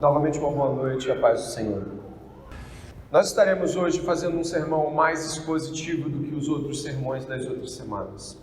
Novamente uma boa noite e a paz do Senhor. Nós estaremos hoje fazendo um sermão mais expositivo do que os outros sermões das outras semanas.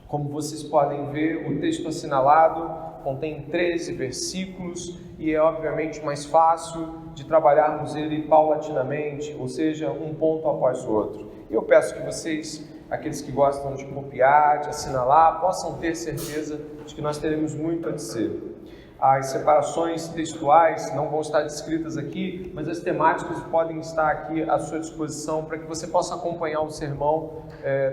Como vocês podem ver, o texto assinalado contém 13 versículos e é obviamente mais fácil de trabalharmos ele paulatinamente, ou seja, um ponto após o outro. E eu peço que vocês, aqueles que gostam de copiar, de assinalar, possam ter certeza de que nós teremos muito a dizer. As separações textuais não vão estar descritas aqui, mas as temáticas podem estar aqui à sua disposição para que você possa acompanhar o sermão,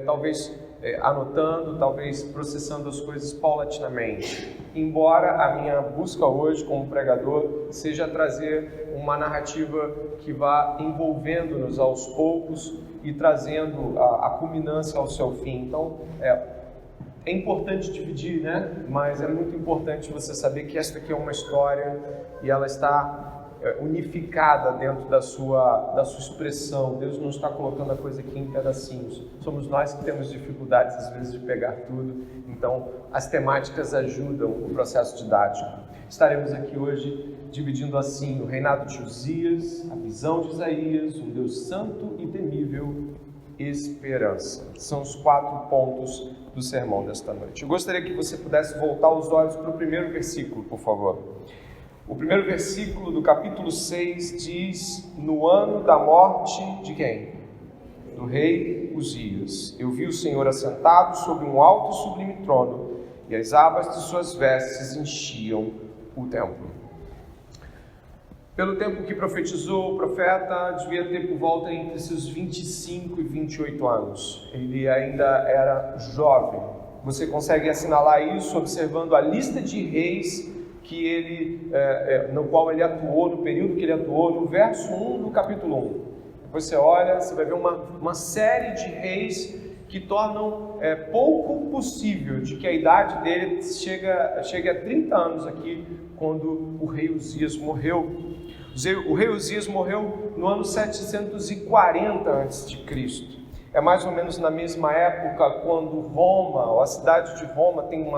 talvez anotando, talvez processando as coisas paulatinamente. Embora a minha busca hoje como pregador seja trazer uma narrativa que vá envolvendo-nos aos poucos e trazendo a culminância ao seu fim. Então, é importante dividir, né? Mas é muito importante você saber que esta aqui é uma história e ela está unificada dentro da sua expressão. Deus não está colocando a coisa aqui em pedacinhos. Somos nós que temos dificuldades, às vezes, de pegar tudo. Então, as temáticas ajudam o processo didático. Estaremos aqui hoje dividindo assim o reinado de Uzias, a visão de Isaías, um Deus santo e temível, esperança. São os 4 pontos do sermão desta noite. Eu gostaria que você pudesse voltar os olhos para o primeiro versículo, por favor. O primeiro versículo do capítulo 6 diz: no ano da morte de quem? Do rei Uzias. Eu vi o Senhor assentado sobre um alto e sublime trono, e as abas de suas vestes enchiam o templo. Pelo tempo que profetizou o profeta, devia ter por volta entre seus 25 e 28 anos. Ele ainda era jovem. Você consegue assinalar isso observando a lista de reis que no qual ele atuou, no período que ele atuou, no verso 1 do capítulo 1. Depois você olha, você vai ver uma série de reis que tornam pouco possível de que a idade dele chegue a 30 anos aqui, quando o rei Uzias morreu. O rei Uzias morreu no ano 740 a.C. É mais ou menos na mesma época quando Roma, ou a cidade de Roma, tem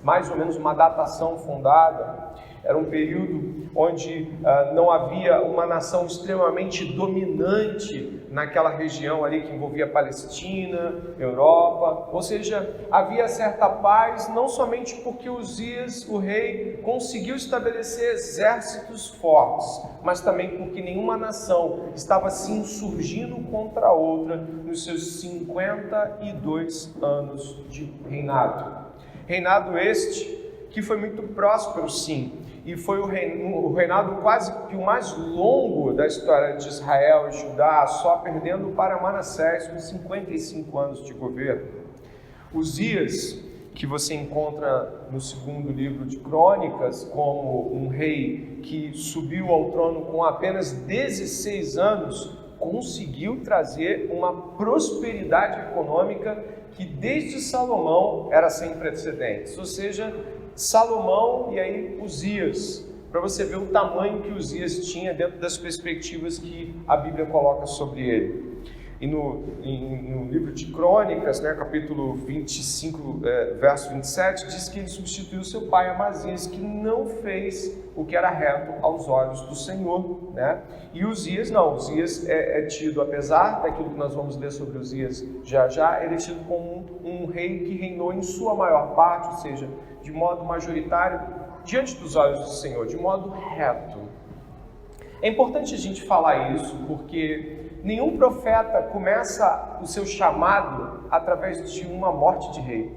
mais ou menos uma datação fundada. Era um período onde não havia uma nação extremamente dominante naquela região ali que envolvia Palestina, Europa. Ou seja, havia certa paz, não somente porque Uzias, o rei, conseguiu estabelecer exércitos fortes, mas também porque nenhuma nação estava se insurgindo contra a outra nos seus 52 anos de reinado. Reinado este que foi muito próspero, sim, e foi o reinado quase que o mais longo da história de Israel e Judá, só perdendo para Manassés com 55 anos de governo. Uzias, que você encontra no segundo livro de Crônicas como um rei que subiu ao trono com apenas 16 anos, conseguiu trazer uma prosperidade econômica que desde Salomão era sem precedentes. Ou seja, Salomão e aí Uzias, para você ver o tamanho que Uzias tinha dentro das perspectivas que a Bíblia coloca sobre ele. E no livro de Crônicas, capítulo 25, verso 27, diz que ele substituiu seu pai Amazias, que não fez o que era reto aos olhos do Senhor. E Uzias não, Uzias é tido, apesar daquilo que nós vamos ler sobre Uzias já, ele é tido como um rei que reinou em sua maior parte, ou seja, de modo majoritário, diante dos olhos do Senhor, de modo reto. É importante a gente falar isso, porque nenhum profeta começa o seu chamado através de uma morte de rei.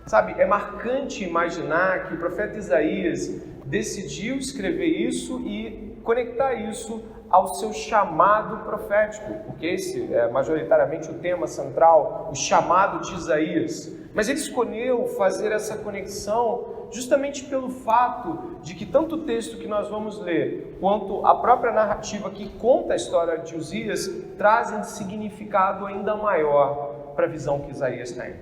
Sabe, é marcante imaginar que o profeta Isaías decidiu escrever isso e conectar isso ao seu chamado profético, porque esse é majoritariamente o tema central, o chamado de Isaías. Mas ele escolheu fazer essa conexão justamente pelo fato de que tanto o texto que nós vamos ler, quanto a própria narrativa que conta a história de Uzias, trazem significado ainda maior para a visão que Isaías tem.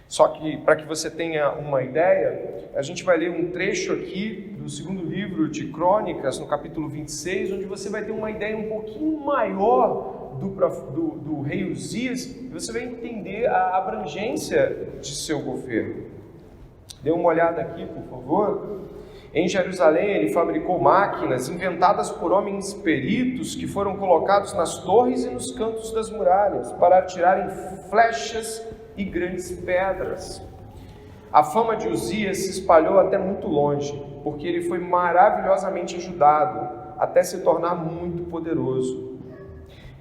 Só que, para que você tenha uma ideia, a gente vai ler um trecho aqui do segundo livro de Crônicas, no capítulo 26, onde você vai ter uma ideia um pouquinho maior do rei Uzias, e você vai entender a abrangência de seu governo. Dê uma olhada aqui, por favor. Em Jerusalém, ele fabricou máquinas inventadas por homens peritos que foram colocados nas torres e nos cantos das muralhas para atirarem flechas e grandes pedras. A fama de Uzias se espalhou até muito longe, porque ele foi maravilhosamente ajudado até se tornar muito poderoso.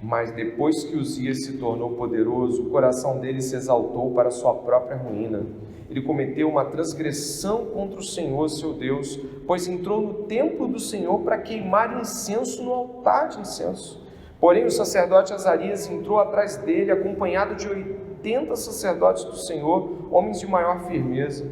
Mas depois que Uzias se tornou poderoso, o coração dele se exaltou para sua própria ruína. Ele cometeu uma transgressão contra o Senhor, seu Deus, pois entrou no templo do Senhor para queimar incenso no altar de incenso. Porém, o sacerdote Azarias entrou atrás dele, acompanhado de 80 sacerdotes do Senhor, homens de maior firmeza.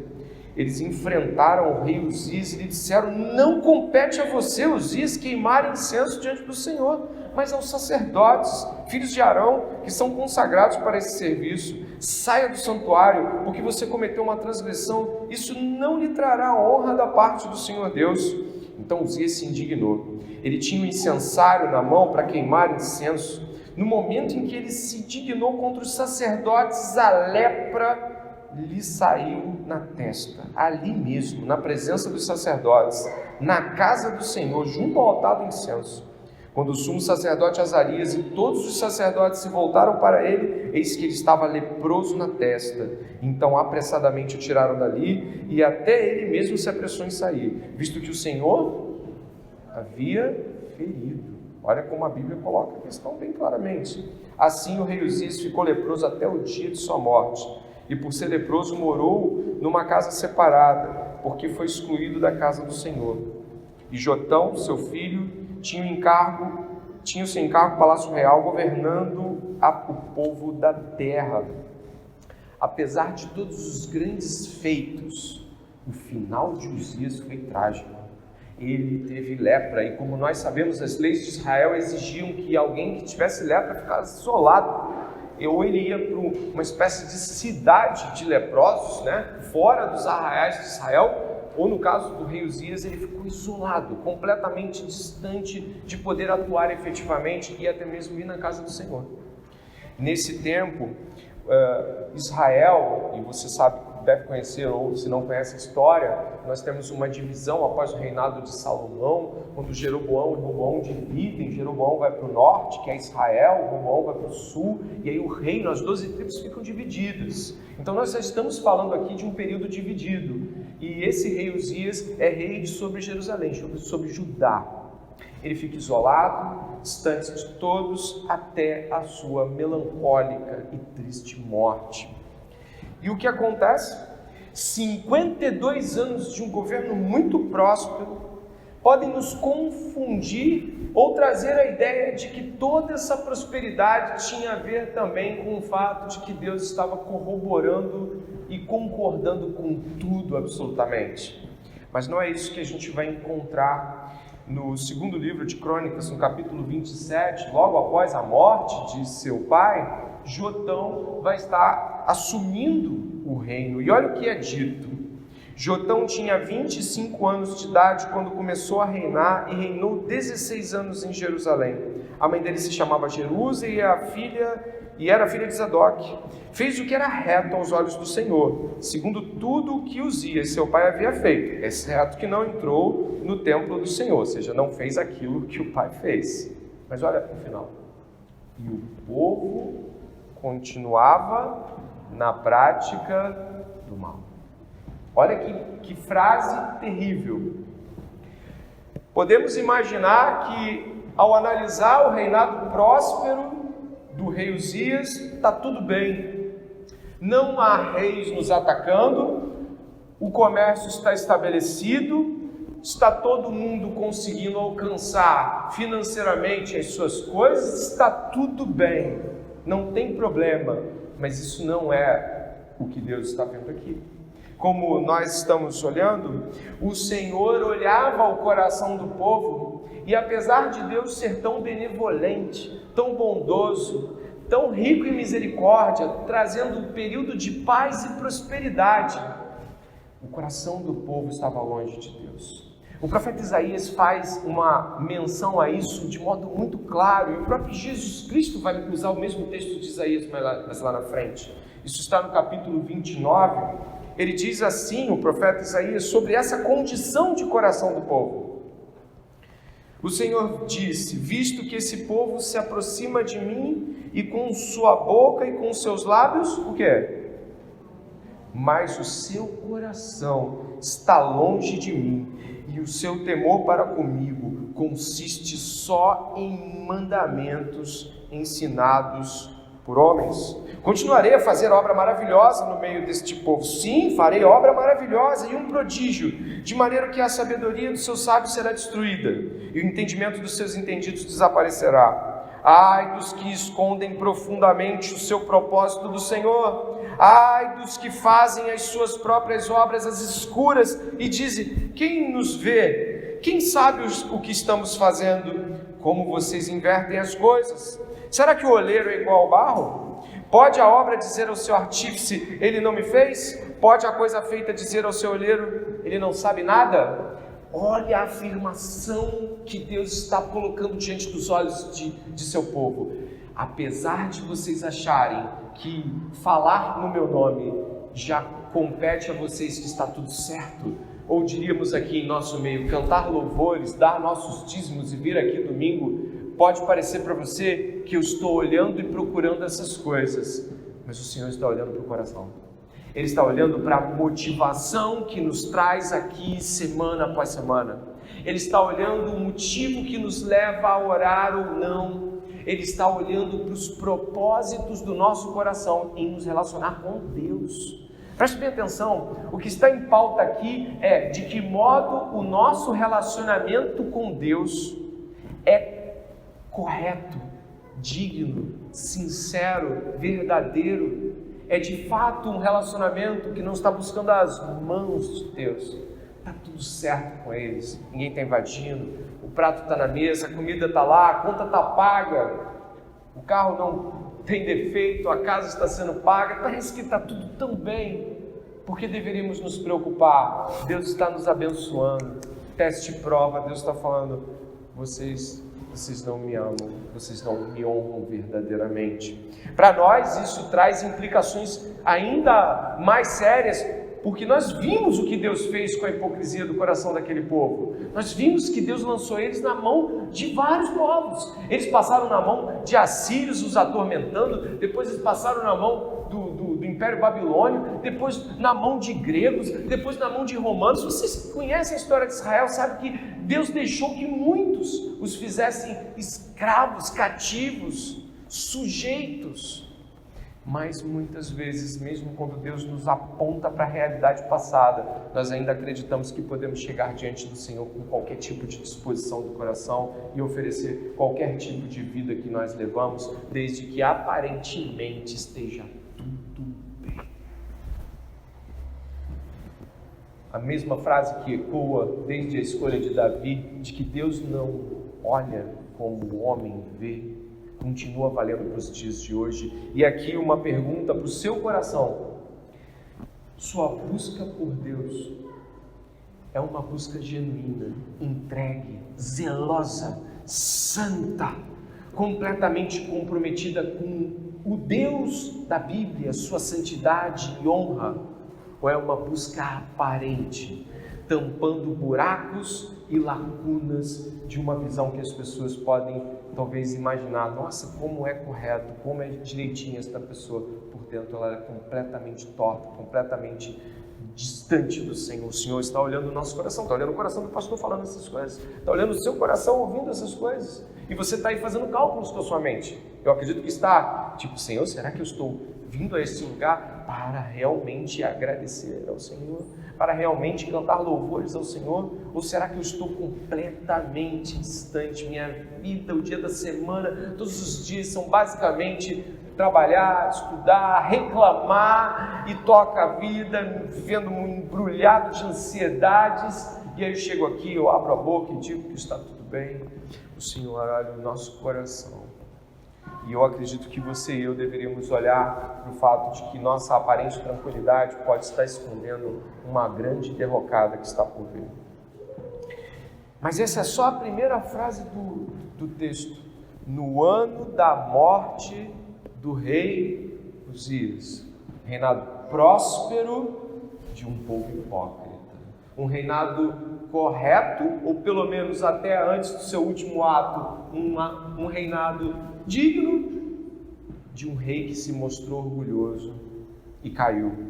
Eles enfrentaram o rei Uzias e lhe disseram: não compete a você, Uzias, queimar incenso diante do Senhor, mas aos sacerdotes, filhos de Arão, que são consagrados para esse serviço. Saia do santuário, porque você cometeu uma transgressão. Isso não lhe trará honra da parte do Senhor Deus. Então Uzias se indignou. Ele tinha um incensário na mão para queimar incenso. No momento em que ele se indignou contra os sacerdotes, a lepra lhe saiu na testa, ali mesmo, na presença dos sacerdotes, na casa do Senhor, junto ao altar do incenso. Quando o sumo sacerdote Azarias e todos os sacerdotes se voltaram para ele, eis que ele estava leproso na testa. Então apressadamente o tiraram dali, e até ele mesmo se apressou em sair, visto que o Senhor havia ferido. Olha como a Bíblia coloca a questão bem claramente. Assim o rei Uzias ficou leproso até o dia de sua morte, e por ser leproso morou numa casa separada, porque foi excluído da casa do Senhor. E Jotão, seu filho, tinha o seu encargo no palácio real, governando o povo da terra. Apesar de todos os grandes feitos, o final de Uzias foi trágico. Ele teve lepra, e como nós sabemos, as leis de Israel exigiam que alguém que tivesse lepra ficasse isolado, ou ele ia para uma espécie de cidade de leprosos, fora dos arraiais de Israel, ou no caso do rei Uzias, ele ficou isolado, completamente distante de poder atuar efetivamente e até mesmo ir na casa do Senhor. Nesse tempo, Israel, e você sabe, deve conhecer, ou se não conhece a história, nós temos uma divisão após o reinado de Salomão, quando Jeroboão e Roboão dividem. Jeroboão vai para o norte, que é Israel, Roboão vai para o sul, e aí o reino, as 12 tribos ficam divididas. Então nós já estamos falando aqui de um período dividido, e esse rei Uzias é rei sobre Jerusalém, sobre Judá. Ele fica isolado, distante de todos, até a sua melancólica e triste morte. E o que acontece? 52 anos de um governo muito próspero podem nos confundir ou trazer a ideia de que toda essa prosperidade tinha a ver também com o fato de que Deus estava corroborando e concordando com tudo absolutamente. Mas não é isso que a gente vai encontrar no segundo livro de Crônicas, no capítulo 27, logo após a morte de seu pai. Jotão vai estar assumindo o reino. E olha o que é dito. Jotão tinha 25 anos de idade quando começou a reinar e reinou 16 anos em Jerusalém. A mãe dele se chamava Jerusa e era filha de Zadok. Fez o que era reto aos olhos do Senhor, segundo tudo o que Uzias, seu pai, havia feito, exceto que não entrou no templo do Senhor, ou seja, não fez aquilo que o pai fez. Mas olha no final. E o povo continuava na prática do mal. Olha que frase terrível. Podemos imaginar que, ao analisar o reinado próspero do rei Uzias, está tudo bem. Não há reis nos atacando, o comércio está estabelecido, está todo mundo conseguindo alcançar financeiramente as suas coisas, está tudo bem. Não tem problema, mas isso não é o que Deus está vendo aqui. Como nós estamos olhando, o Senhor olhava o coração do povo e, apesar de Deus ser tão benevolente, tão bondoso, tão rico em misericórdia, trazendo um período de paz e prosperidade, o coração do povo estava longe de Deus. O profeta Isaías faz uma menção a isso de modo muito claro, e o próprio Jesus Cristo vai usar o mesmo texto de Isaías mais lá na frente. Isso está no capítulo 29, ele diz assim, o profeta Isaías, sobre essa condição de coração do povo. O Senhor disse: visto que esse povo se aproxima de mim, e com sua boca e com seus lábios, o quê? Mas o seu coração está longe de mim, e o seu temor para comigo consiste só em mandamentos ensinados por homens. Continuarei a fazer obra maravilhosa no meio deste povo. Sim, farei obra maravilhosa e um prodígio, de maneira que a sabedoria dos seus sábios será destruída, e o entendimento dos seus entendidos desaparecerá. Ai dos que escondem profundamente o seu propósito do Senhor. Ai dos que fazem as suas próprias obras às escuras e dizem: quem nos vê? Quem sabe o que estamos fazendo? Como vocês invertem as coisas. Será que o oleiro é igual ao barro? Pode a obra dizer ao seu artífice: ele não me fez? Pode a coisa feita dizer ao seu oleiro: ele não sabe nada? Olha a afirmação que Deus está colocando diante dos olhos de seu povo. Apesar de vocês acharem que falar no meu nome já compete a vocês, que está tudo certo, ou diríamos aqui em nosso meio, cantar louvores, dar nossos dízimos e vir aqui domingo, pode parecer para você que eu estou olhando e procurando essas coisas, mas o Senhor está olhando para o coração. Ele está olhando para a motivação que nos traz aqui semana após semana. Ele está olhando o motivo que nos leva a orar ou não. Ele está olhando para os propósitos do nosso coração em nos relacionar com Deus. Preste bem atenção, o que está em pauta aqui é de que modo o nosso relacionamento com Deus é correto, digno, sincero, verdadeiro. É de fato um relacionamento que não está buscando as mãos de Deus. Está tudo certo com eles, ninguém está invadindo, o prato está na mesa, a comida está lá, a conta está paga, o carro não tem defeito, a casa está sendo paga, parece que está tudo tão bem. Por que deveríamos nos preocupar? Deus está nos abençoando. Teste e prova, Deus está falando: vocês não me amam, vocês não me honram verdadeiramente. Para nós isso traz implicações ainda mais sérias, porque nós vimos o que Deus fez com a hipocrisia do coração daquele povo. Nós vimos que Deus lançou eles na mão de vários povos. Eles passaram na mão de assírios os atormentando, depois eles passaram na mão do Império Babilônio, depois na mão de gregos, depois na mão de romanos. Vocês conhecem a história de Israel, sabem que Deus deixou que muitos os fizessem escravos, cativos, sujeitos. Mas muitas vezes, mesmo quando Deus nos aponta para a realidade passada, nós ainda acreditamos que podemos chegar diante do Senhor com qualquer tipo de disposição do coração e oferecer qualquer tipo de vida que nós levamos, desde que aparentemente esteja tudo bem. A mesma frase que ecoa desde a escolha de Davi, de que Deus não olha como o homem vê, continua valendo para os dias de hoje. E aqui uma pergunta para o seu coração: sua busca por Deus é uma busca genuína, entregue, zelosa, santa, completamente comprometida com o Deus da Bíblia, sua santidade e honra? Ou é uma busca aparente, tampando buracos e lacunas de uma visão que as pessoas podem talvez imaginar: nossa, como é correto, como é direitinho esta pessoa, por dentro ela é completamente torta, completamente distante do Senhor. O Senhor está olhando o nosso coração, está olhando o coração do pastor falando essas coisas, está olhando o seu coração ouvindo essas coisas, e você está aí fazendo cálculos com a sua mente. Eu acredito que está, tipo: Senhor, será que eu estou vindo a esse lugar para realmente agradecer ao Senhor, para realmente cantar louvores ao Senhor, ou será que eu estou completamente distante? Minha vida, o dia da semana, todos os dias são basicamente trabalhar, estudar, reclamar, e toca a vida vivendo um embrulhado de ansiedades, e aí eu chego aqui, eu abro a boca e digo que está tudo bem. O Senhor olha o nosso coração. E eu acredito que você e eu deveríamos olhar para o fato de que nossa aparente tranquilidade pode estar escondendo uma grande derrocada que está por vir. Mas essa é só a primeira frase do texto. No ano da morte do rei Uzias, reinado próspero, de um povo hipócrita. Um reinado correto, ou pelo menos até antes do seu último ato, um reinado digno de um rei que se mostrou orgulhoso e caiu.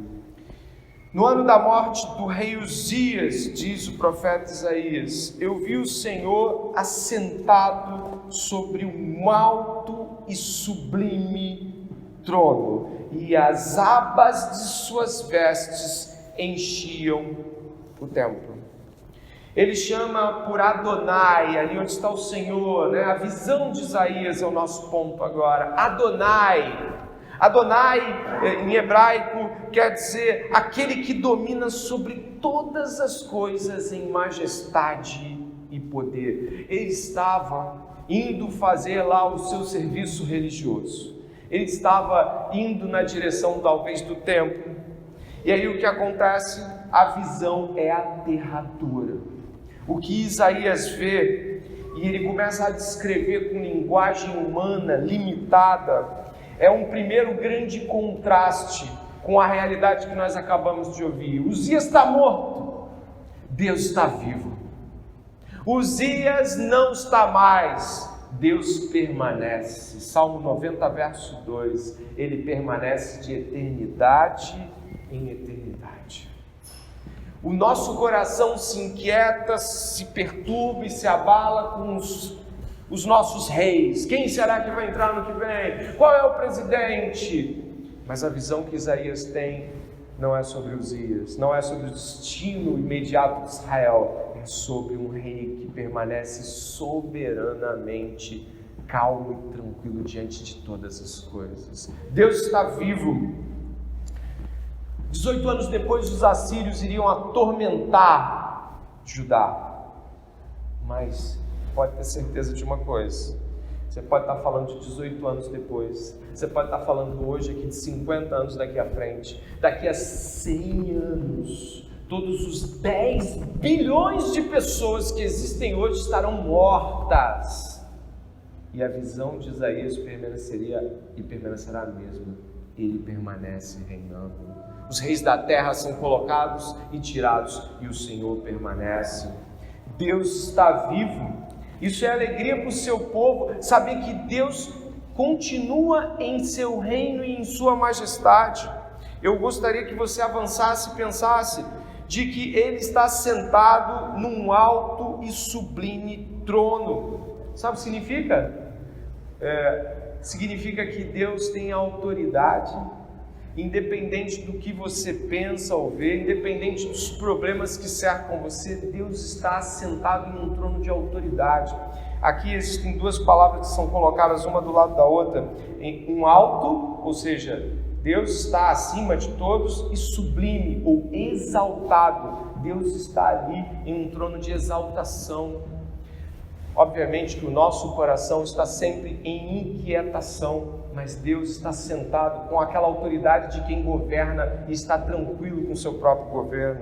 No ano da morte do rei Uzias, diz o profeta Isaías, eu vi o Senhor assentado sobre um alto e sublime trono, e as abas de suas vestes enchiam o templo. Ele chama por Adonai, ali onde está o Senhor, né? A visão de Isaías é o nosso ponto agora. Adonai. Adonai, em hebraico, quer dizer aquele que domina sobre todas as coisas em majestade e poder. Ele estava indo fazer lá o seu serviço religioso. Ele estava indo na direção, talvez, do templo. E aí o que acontece? A visão é aterradora. O que Isaías vê, e ele começa a descrever com linguagem humana limitada, é um primeiro grande contraste com a realidade que nós acabamos de ouvir. Uzias está morto, Deus está vivo. Uzias não está mais, Deus permanece. Salmo 90, verso 2, ele permanece de eternidade em eternidade. O nosso coração se inquieta, se perturba e se abala com os nossos reis. Quem será que vai entrar no que vem? Qual é o presidente? Mas a visão que Isaías tem não é sobre Uzias, não é sobre o destino imediato de Israel, é sobre um rei que permanece soberanamente calmo e tranquilo diante de todas as coisas. Deus está vivo. 18 anos depois, os assírios iriam atormentar Judá. Mas pode ter certeza de uma coisa: você pode estar falando de 18 anos depois, você pode estar falando hoje aqui de 50 anos daqui à frente, daqui a 100 anos, todos os 10 bilhões de pessoas que existem hoje estarão mortas, e a visão de Isaías permaneceria e permanecerá a mesma. Ele permanece reinando. Os reis da terra são colocados e tirados, e o Senhor permanece. Deus está vivo. Isso é alegria para o seu povo, saber que Deus continua em seu reino e em sua majestade. Eu gostaria que você avançasse e pensasse de que Ele está sentado num alto e sublime trono. Sabe o que significa? Significa que Deus tem autoridade, independente do que você pensa ou vê, independente dos problemas que cercam você, Deus está assentado em um trono de autoridade. Aqui existem duas palavras que são colocadas uma do lado da outra, em um alto, ou seja, Deus está acima de todos, e sublime ou exaltado, Deus está ali em um trono de exaltação. Obviamente que o nosso coração está sempre em inquietação, mas Deus está sentado com aquela autoridade de quem governa e está tranquilo com o seu próprio governo.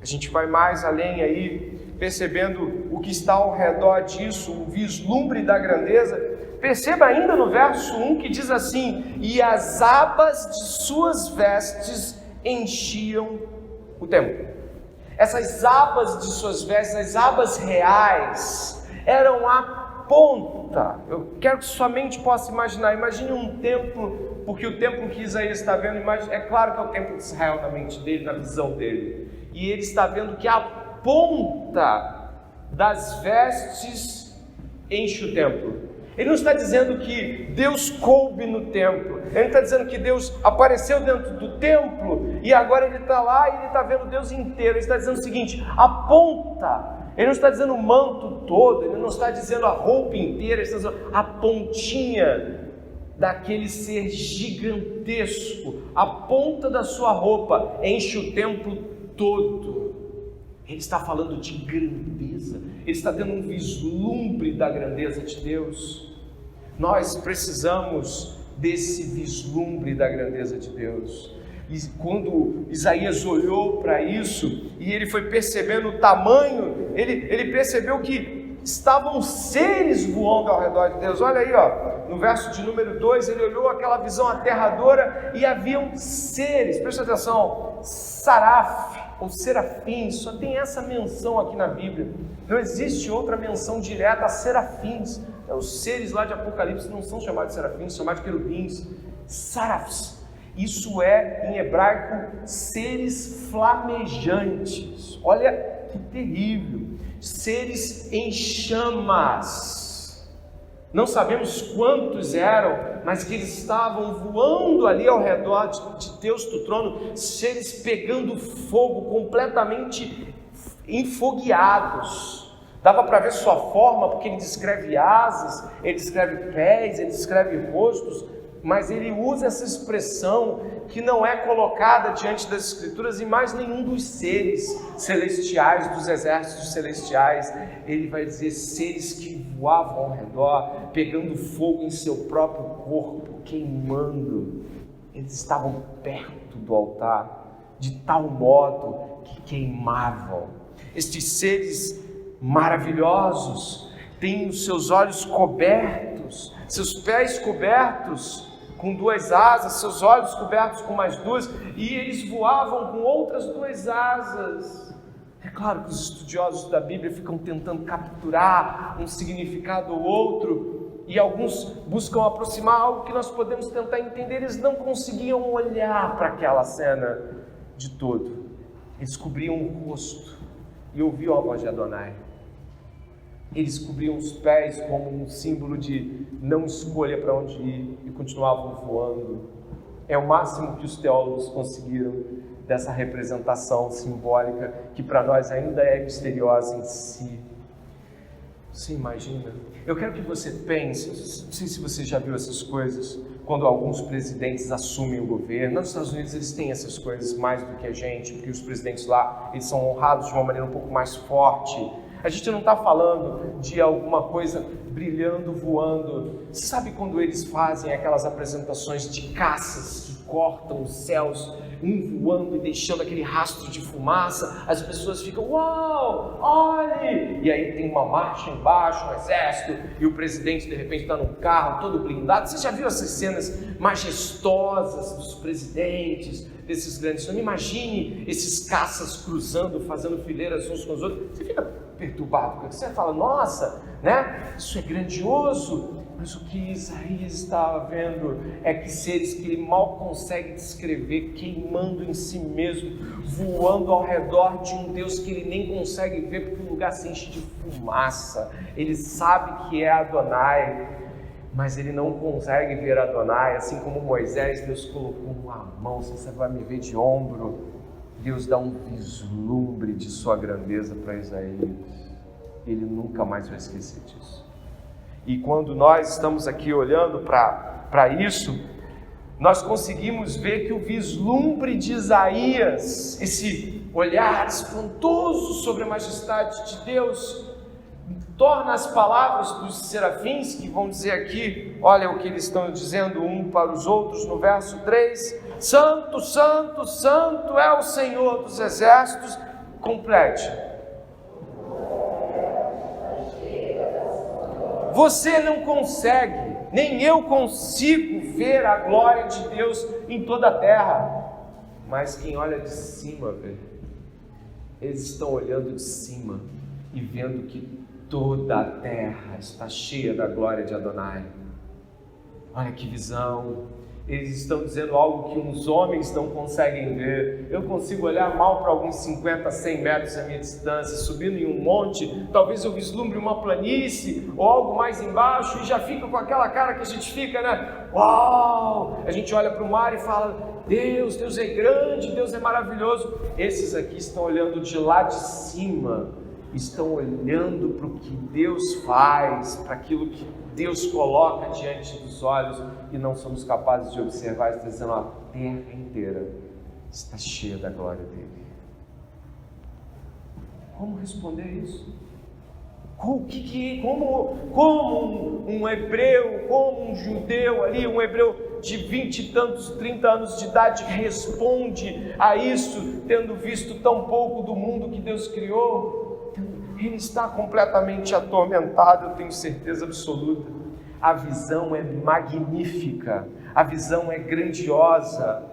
A gente vai mais além aí, percebendo o que está ao redor disso, o vislumbre da grandeza. Perceba ainda no verso 1 que diz assim: e as abas de suas vestes enchiam o templo. Essas abas de suas vestes, as abas reais, eram a ponta. Eu quero que sua mente possa imaginar. Imagine um templo, porque o templo que Isaías está vendo, é claro que é o templo de Israel na mente dele, na visão dele. E ele está vendo que a ponta das vestes enche o templo. Ele não está dizendo que Deus coube no templo. Ele está dizendo que Deus apareceu dentro do templo e agora ele está lá e ele está vendo Deus inteiro. Ele está dizendo o seguinte: a ponta. Ele não está dizendo o manto todo, ele não está dizendo a roupa inteira, ele está dizendo a pontinha daquele ser gigantesco. A ponta da sua roupa enche o templo todo. Ele está falando de grandeza, ele está tendo um vislumbre da grandeza de Deus. Nós precisamos desse vislumbre da grandeza de Deus. E quando Isaías olhou para isso e ele foi percebendo o tamanho, ele percebeu que estavam seres voando ao redor de Deus. Olha aí, ó, no verso de número 2, ele olhou aquela visão aterradora e haviam seres, presta atenção, saraf, ou serafins, só tem essa menção aqui na Bíblia, não existe outra menção direta a serafins. Os seres lá de Apocalipse não são chamados de serafins, são chamados de querubins, sarafs. Isso é, em hebraico, seres flamejantes. Olha que terrível. Seres em chamas. Não sabemos quantos eram, mas que eles estavam voando ali ao redor de Deus do trono, seres pegando fogo, completamente enfogueados. Dava para ver sua forma, porque ele descreve asas, ele descreve pés, ele descreve rostos, mas ele usa essa expressão que não é colocada diante das Escrituras em mais nenhum dos seres celestiais, dos exércitos celestiais. Ele vai dizer seres que voavam ao redor, pegando fogo em seu próprio corpo, queimando. Eles estavam perto do altar, de tal modo que queimavam. Estes seres maravilhosos têm os seus olhos cobertos, seus pés cobertos com 2 asas, seus olhos cobertos com mais 2, e eles voavam com outras 2 asas. É claro que os estudiosos da Bíblia ficam tentando capturar um significado ou outro, e alguns buscam aproximar algo que nós podemos tentar entender. Eles não conseguiam olhar para aquela cena de todo. Eles cobriam o rosto e ouviam a voz de Adonai. Eles cobriam os pés como um símbolo de não escolha para onde ir e continuavam voando. É o máximo que os teólogos conseguiram dessa representação simbólica, que para nós ainda é misteriosa em si. Você imagina? Eu quero que você pense, não sei se você já viu essas coisas, quando alguns presidentes assumem o governo. Nos Estados Unidos eles têm essas coisas mais do que a gente, porque os presidentes lá, eles são honrados de uma maneira um pouco mais forte. A gente não está falando de alguma coisa brilhando, voando. Você sabe quando eles fazem aquelas apresentações de caças que cortam os céus, um voando e deixando aquele rastro de fumaça? As pessoas ficam, uau, olhe! E aí tem uma marcha embaixo, um exército, e o presidente de repente está num carro todo blindado. Você já viu essas cenas majestosas dos presidentes, desses grandes homens? Imagine esses caças cruzando, fazendo fileiras uns com os outros. Você fica perturbado, porque você fala, nossa, né? Isso é grandioso. Mas o que Isaías estava vendo é que seres que ele mal consegue descrever, queimando em si mesmo, voando ao redor de um Deus que ele nem consegue ver, porque o lugar se enche de fumaça. Ele sabe que é Adonai, mas ele não consegue ver Adonai. Assim como Moisés, Deus colocou uma mão, você vai me ver de ombro. Deus dá um vislumbre de sua grandeza para Isaías. Ele nunca mais vai esquecer disso. E quando nós estamos aqui olhando para isso, nós conseguimos ver que o vislumbre de Isaías, esse olhar espantoso sobre a majestade de Deus, torna as palavras dos serafins, que vão dizer aqui, olha o que eles estão dizendo um para os outros no verso 3, Santo, Santo, Santo é o Senhor dos exércitos. Complete. Você não consegue, nem eu consigo ver a glória de Deus em toda a terra, mas quem olha de cima, vê. Eles estão olhando de cima e vendo que toda a terra está cheia da glória de Adonai. Olha que visão. Eles estão dizendo algo que uns homens não conseguem ver. Eu consigo olhar mal para alguns 50, 100 metros à minha distância, subindo em um monte, talvez eu vislumbre uma planície ou algo mais embaixo e já fica com aquela cara que a gente fica, né? Uau! A gente olha para o mar e fala, Deus é grande, Deus é maravilhoso. Esses aqui estão olhando de lá de cima, estão olhando para o que Deus faz, para aquilo que Deus coloca diante dos olhos e não somos capazes de observar. Está dizendo, a terra inteira está cheia da glória dele. Como responder isso? Como um hebreu, como um judeu ali, um hebreu de 20 e tantos, 30 anos de idade responde a isso, tendo visto tão pouco do mundo que Deus criou? ele está completamente atormentado, eu tenho certeza absoluta. A visão é magnífica, a visão é grandiosa.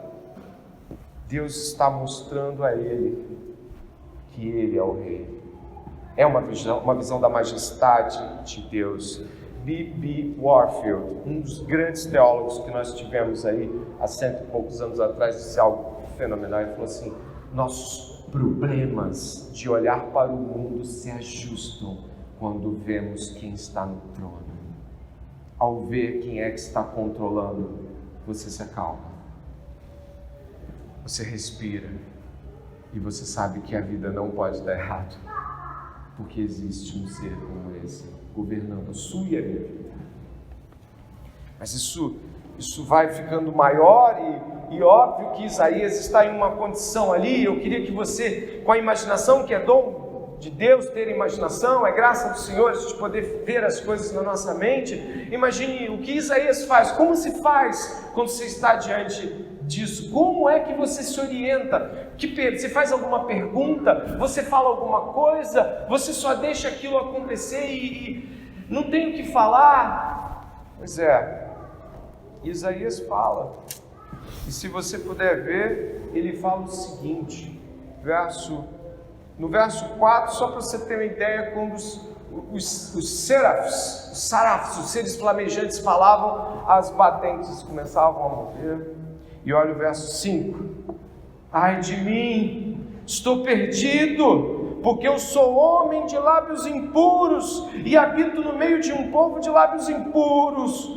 Deus está mostrando a ele que ele é o rei. É uma visão da majestade de Deus. B.B. Warfield, um dos grandes teólogos que nós tivemos aí há 100 e poucos anos atrás, disse algo fenomenal. Ele falou assim: nossos problemas de olhar para o mundo se ajustam quando vemos quem está no trono. Ao ver quem é que está controlando, você se acalma, você respira e você sabe que a vida não pode dar errado, porque existe um ser como esse governando a sua e a minha vida. Mas isso vai ficando maior e óbvio que Isaías está em uma condição ali. Eu queria que você, com a imaginação, que é dom de Deus, ter imaginação, é graça do Senhor a gente poder ver as coisas na nossa mente. Imagine o que Isaías faz, como se faz quando você está diante disso, como é que você se orienta, você faz alguma pergunta, você fala alguma coisa, você só deixa aquilo acontecer e não tem o que falar? Pois é, Isaías fala, e se você puder ver, ele fala o seguinte, no verso 4, só para você ter uma ideia, quando os serafos, os seres flamejantes falavam, as batentes começavam a mover. E olha o verso 5: ai de mim, estou perdido, porque eu sou homem de lábios impuros e habito no meio de um povo de lábios impuros.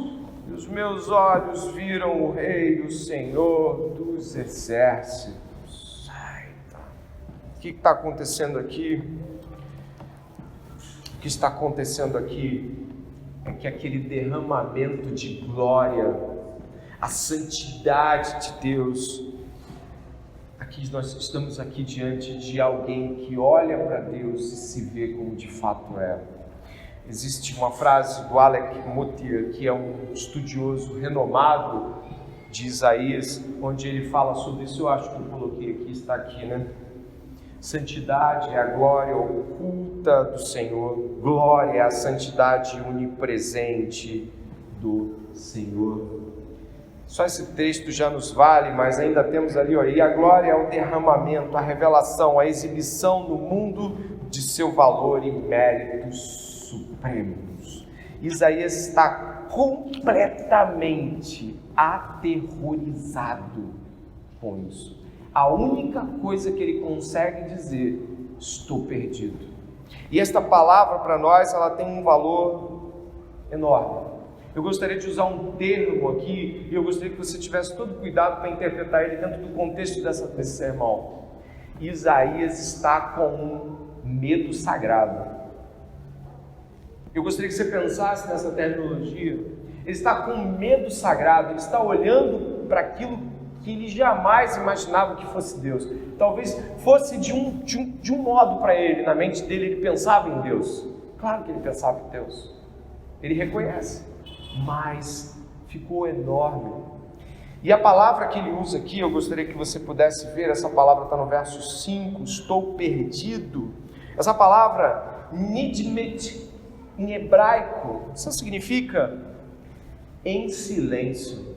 E os meus olhos viram o Rei, o Senhor dos exércitos. O que está acontecendo aqui? O que está acontecendo aqui é que aquele derramamento de glória, a santidade de Deus, aqui nós estamos aqui diante de alguém que olha para Deus e se vê como de fato é. Existe uma frase do Alec Motyer, que é um estudioso renomado de Isaías, onde ele fala sobre isso. Eu acho que eu coloquei aqui, está aqui, né? Santidade é a glória oculta do Senhor, glória é a santidade onipresente do Senhor. Só esse texto já nos vale, mas ainda temos ali, e a glória é o derramamento, a revelação, a exibição no mundo de seu valor e méritos supremos. Isaías está completamente aterrorizado com isso. A única coisa que ele consegue dizer: estou perdido. E esta palavra para nós, ela tem um valor enorme. Eu gostaria de usar um termo aqui, e eu gostaria que você tivesse todo cuidado para interpretar ele dentro do contexto desse sermão. Isaías está com um medo sagrado. Eu gostaria que você pensasse nessa terminologia. Ele está com um medo sagrado, ele está olhando para aquilo que ele jamais imaginava que fosse Deus. Talvez fosse de um modo para ele, na mente dele, ele pensava em Deus. Claro que ele pensava em Deus. Ele reconhece. Mas ficou enorme. E a palavra que ele usa aqui, eu gostaria que você pudesse ver, essa palavra está no verso 5, estou perdido. Essa palavra, nidmet, em hebraico, isso significa em silêncio.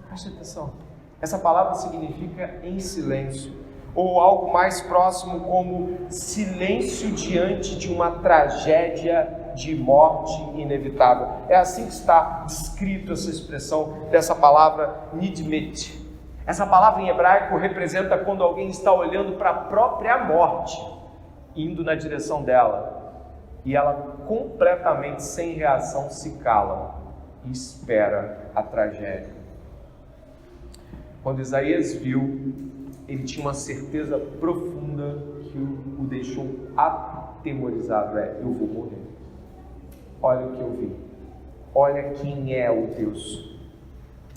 Preste atenção. Essa palavra significa em silêncio, ou algo mais próximo como silêncio diante de uma tragédia de morte inevitável. É assim que está descrito essa expressão dessa palavra nidmet. Essa palavra em hebraico representa quando alguém está olhando para a própria morte, indo na direção dela, e ela completamente sem reação se cala e espera a tragédia. Quando Isaías viu, ele tinha uma certeza profunda que o deixou atemorizado. Eu vou morrer. Olha o que eu vi. Olha quem é o Deus.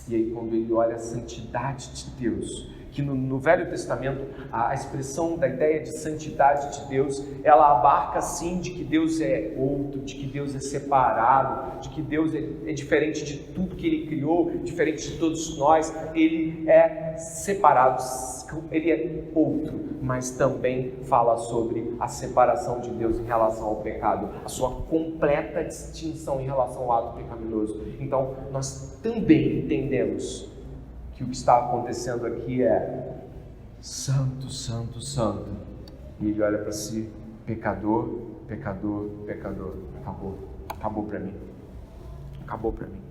E aí quando ele olha a santidade de Deus, que no Velho Testamento a expressão da ideia de santidade de Deus, ela abarca sim de que Deus é outro, de que Deus é separado, de que Deus é diferente de tudo que Ele criou, diferente de todos nós. Ele é separado, Ele é outro, mas também fala sobre a separação de Deus em relação ao pecado, a sua completa distinção em relação ao ato pecaminoso. Então, nós também entendemos que o que está acontecendo aqui é santo, santo, santo. E ele olha para si, pecador, pecador, pecador. Acabou para mim. Acabou para mim.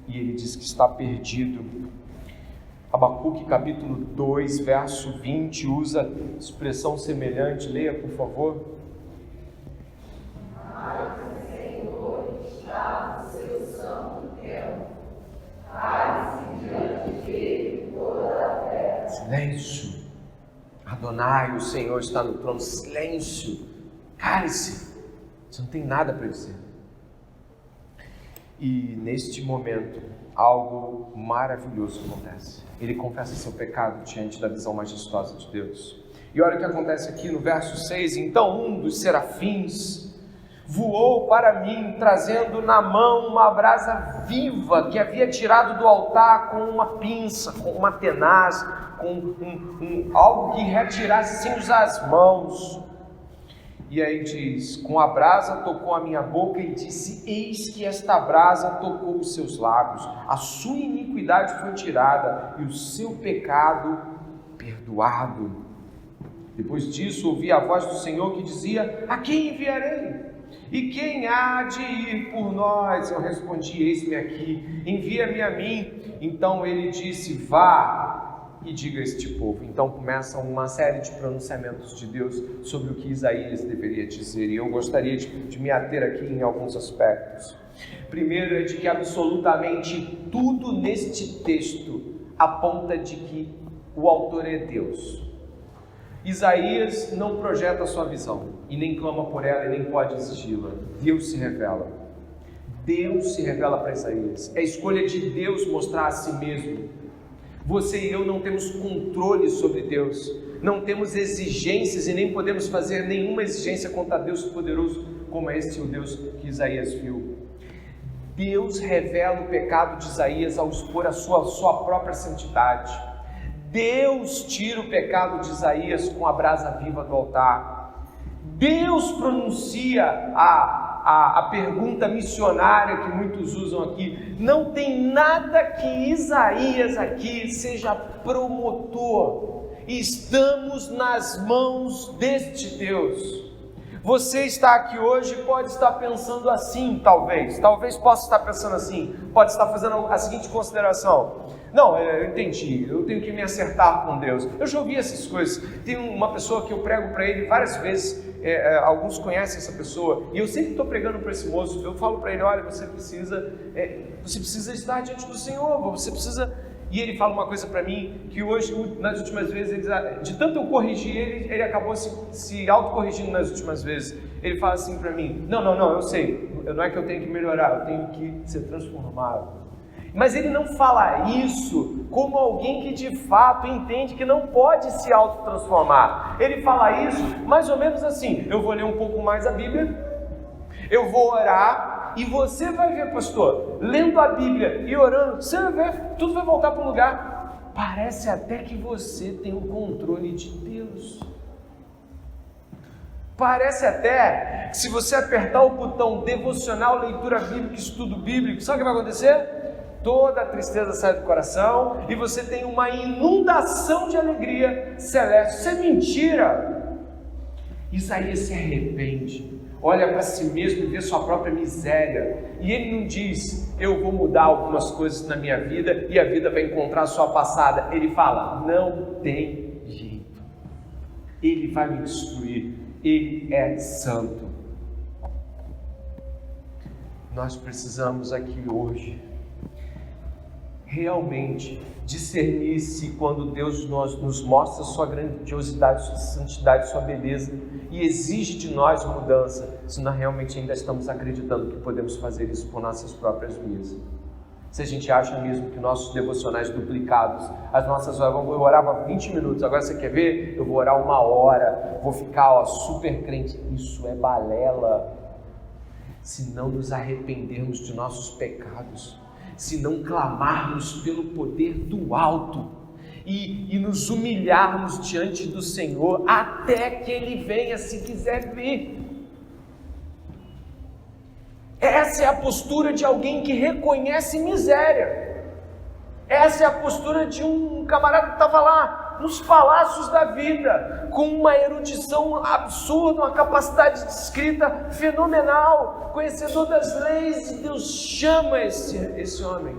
E ele diz que está perdido. Abacuque capítulo 2, verso 20, usa expressão semelhante. Leia, por favor. Mas o Senhor está no seu santo templo. Cale-se diante dele toda a terra. Silêncio. Adonai, o Senhor está no trono. Silêncio. Cale-se. Você não tem nada para dizer. E neste momento, algo maravilhoso acontece. Ele confessa seu pecado diante da visão majestosa de Deus. E olha o que acontece aqui no verso 6. Então um dos serafins voou para mim, trazendo na mão uma brasa viva que havia tirado do altar com uma pinça, com uma tenaz, com algo que retirasse sem usar as mãos. E aí diz, com a brasa tocou a minha boca e disse, eis que esta brasa tocou os seus lábios, a sua iniquidade foi tirada e o seu pecado perdoado. Depois disso ouvi a voz do Senhor que dizia, a quem enviarei? E quem há de ir por nós? Eu respondi, eis-me aqui, envia-me a mim. Então ele disse, vá e diga a este povo. Então começa uma série de pronunciamentos de Deus sobre o que Isaías deveria dizer, e eu gostaria de me ater aqui em alguns aspectos. Primeiro é de que absolutamente tudo neste texto aponta de que o autor é Deus. Isaías não projeta a sua visão, e nem clama por ela, e nem pode exigi-la. Deus se revela. Deus se revela para Isaías. É a escolha de Deus mostrar a si mesmo. Você e eu não temos controle sobre Deus, não temos exigências e nem podemos fazer nenhuma exigência contra Deus poderoso, como é este o Deus que Isaías viu. Deus revela o pecado de Isaías ao expor a sua própria santidade. Deus tira o pecado de Isaías com a brasa viva do altar. Deus pronuncia a pergunta missionária que muitos usam aqui. Não tem nada que Isaías aqui seja promotor. Estamos nas mãos deste Deus. Você está aqui hoje e pode estar pensando assim, talvez possa estar pensando assim, pode estar fazendo a seguinte consideração: não, eu entendi, eu tenho que me acertar com Deus. Eu já ouvi essas coisas. Tem uma pessoa que eu prego para ele várias vezes, alguns conhecem essa pessoa, e eu sempre estou pregando para esse moço. Eu falo para ele, olha, você precisa estar diante do Senhor, você precisa... E ele fala uma coisa para mim, que hoje, nas últimas vezes, de tanto eu corrigir ele acabou se autocorrigindo nas últimas vezes. Ele fala assim para mim, não, eu sei, não é que eu tenho que melhorar, eu tenho que ser transformado. Mas ele não fala isso como alguém que de fato entende que não pode se autotransformar. Ele fala isso mais ou menos assim: eu vou ler um pouco mais a Bíblia, eu vou orar, e você vai ver, pastor, lendo a Bíblia e orando, você vai ver, tudo vai voltar para o lugar. Parece até que você tem o controle de Deus. Parece até que se você apertar o botão devocional, leitura bíblica, estudo bíblico, sabe o que vai acontecer? Toda a tristeza sai do coração e você tem uma inundação de alegria celeste. Isso é mentira. Isaías se arrepende, olha para si mesmo e vê sua própria miséria, e ele não diz, eu vou mudar algumas coisas na minha vida e a vida vai encontrar a sua passada. Ele fala, não tem jeito, ele vai me destruir, ele é santo. Nós precisamos aqui hoje realmente discernir se quando Deus nos mostra sua grandiosidade, sua santidade, sua beleza e exige de nós mudança, se nós realmente ainda estamos acreditando que podemos fazer isso por nossas próprias vias. Se a gente acha mesmo que nossos devocionais duplicados, as nossas horas, eu orava 20 minutos, agora você quer ver? Eu vou orar 1 hora, vou ficar super crente. Isso é balela. Se não nos arrependermos de nossos pecados, se não clamarmos pelo poder do alto e nos humilharmos diante do Senhor até que Ele venha, se quiser vir. Essa é a postura de alguém que reconhece miséria. Essa é a postura de um camarada que estava lá nos palácios da vida, com uma erudição absurda, uma capacidade de escrita fenomenal, conhecedor das leis, e Deus chama esse homem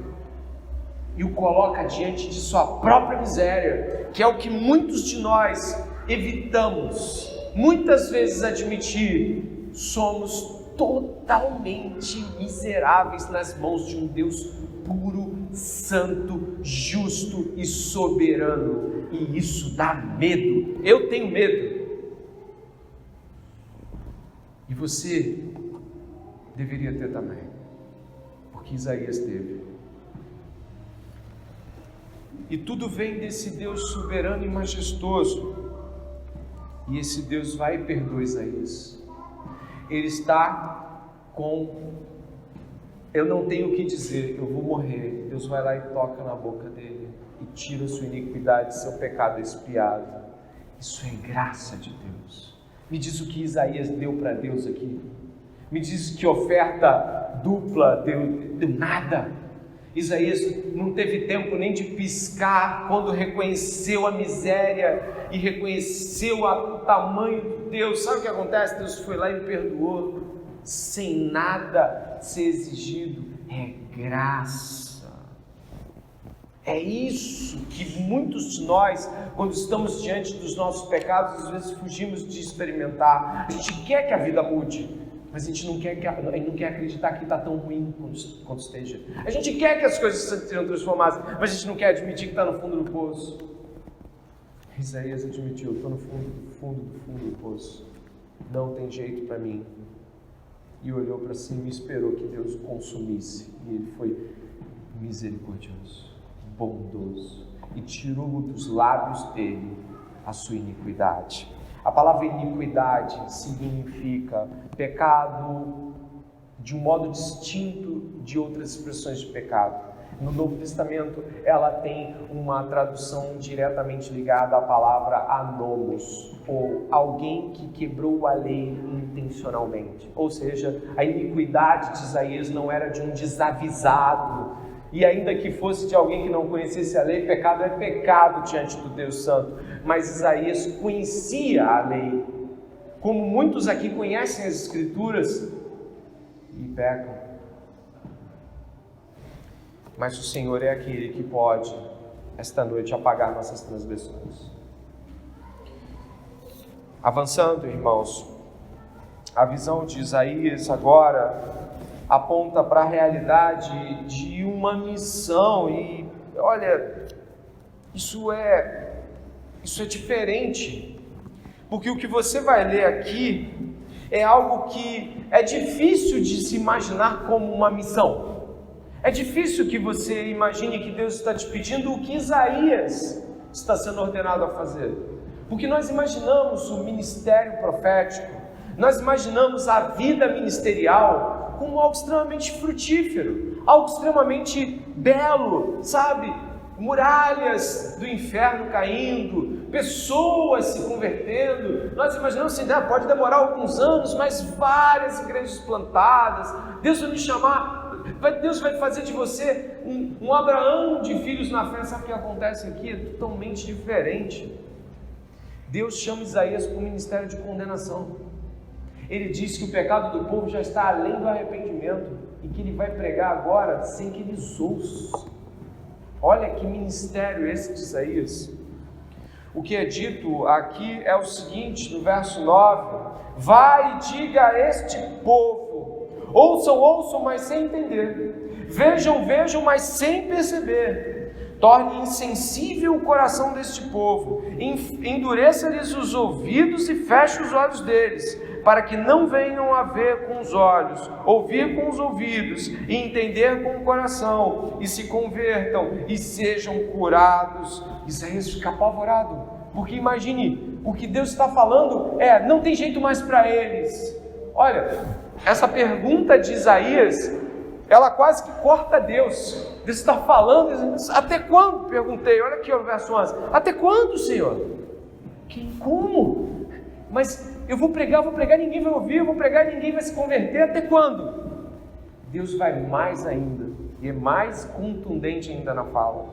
e o coloca diante de sua própria miséria, que é o que muitos de nós evitamos, muitas vezes admitir. Somos totalmente miseráveis nas mãos de um Deus puro, santo, justo e soberano, e isso dá medo. Eu tenho medo, e você deveria ter também, porque Isaías teve. E tudo vem desse Deus soberano e majestoso, e esse Deus vai e perdoa Isaías. Ele está com: eu não tenho o que dizer, eu vou morrer. Deus vai lá e toca na boca dele e tira sua iniquidade, seu pecado expiado. Isso é graça de Deus. Me diz o que Isaías deu para Deus aqui. Me diz que oferta dupla deu nada. Isaías não teve tempo nem de piscar quando reconheceu a miséria e reconheceu o tamanho de Deus. Sabe o que acontece? Deus foi lá e perdoou, sem nada ser exigido. É graça. É isso que muitos de nós, quando estamos diante dos nossos pecados, às vezes fugimos de experimentar. A gente quer que a vida mude, mas a gente não quer acreditar que está tão ruim quanto esteja. A gente quer que as coisas sejam transformadas, mas a gente não quer admitir que está no fundo do poço. Isaías admitiu: estou no fundo do poço. Não tem jeito para mim. E olhou para cima e esperou que Deus o consumisse. E ele foi misericordioso, bondoso, e tirou dos lábios dele a sua iniquidade. A palavra iniquidade significa pecado de um modo distinto de outras expressões de pecado. No Novo Testamento, ela tem uma tradução diretamente ligada à palavra anomos, ou alguém que quebrou a lei intencionalmente. Ou seja, a iniquidade de Isaías não era de um desavisado, e ainda que fosse de alguém que não conhecesse a lei, pecado é pecado diante do Deus Santo. Mas Isaías conhecia a lei, como muitos aqui conhecem as Escrituras e pecam. Mas o Senhor é aquele que pode, esta noite, apagar nossas transgressões. Avançando, irmãos, a visão de Isaías agora aponta para a realidade de uma missão. E olha, isso é diferente, porque o que você vai ler aqui é algo que é difícil de se imaginar como uma missão. É difícil que você imagine que Deus está te pedindo o que Isaías está sendo ordenado a fazer, porque nós imaginamos o ministério profético, nós imaginamos a vida ministerial como algo extremamente frutífero, algo extremamente belo, sabe? Muralhas do inferno caindo, pessoas se convertendo. Nós imaginamos assim, pode demorar alguns anos, mas várias igrejas plantadas. Deus vai me chamar, Deus vai fazer de você um Abraão de filhos na fé. Sabe o que acontece aqui? É totalmente diferente. Deus chama Isaías para um ministério de condenação. Ele diz que o pecado do povo já está além do arrependimento e que ele vai pregar agora sem que eles ouçam. Olha que ministério esse de Isaías. O que é dito aqui é o seguinte, no verso 9: vai e diga a este povo: ouçam, mas sem entender, vejam, mas sem perceber. Torne insensível o coração deste povo, endureça-lhes os ouvidos e feche os olhos deles, para que não venham a ver com os olhos, ouvir com os ouvidos e entender com o coração, e se convertam e sejam curados. Isaías fica apavorado, porque imagine, o que Deus está falando não tem jeito mais para eles. Olha, essa pergunta de Isaías, ela quase que corta Deus. Deus está falando, até quando? Perguntei, olha aqui o verso 11, até quando, Senhor? Como? Mas eu vou pregar, ninguém vai ouvir, eu vou pregar, ninguém vai se converter, até quando? Deus vai mais ainda, e é mais contundente ainda na fala,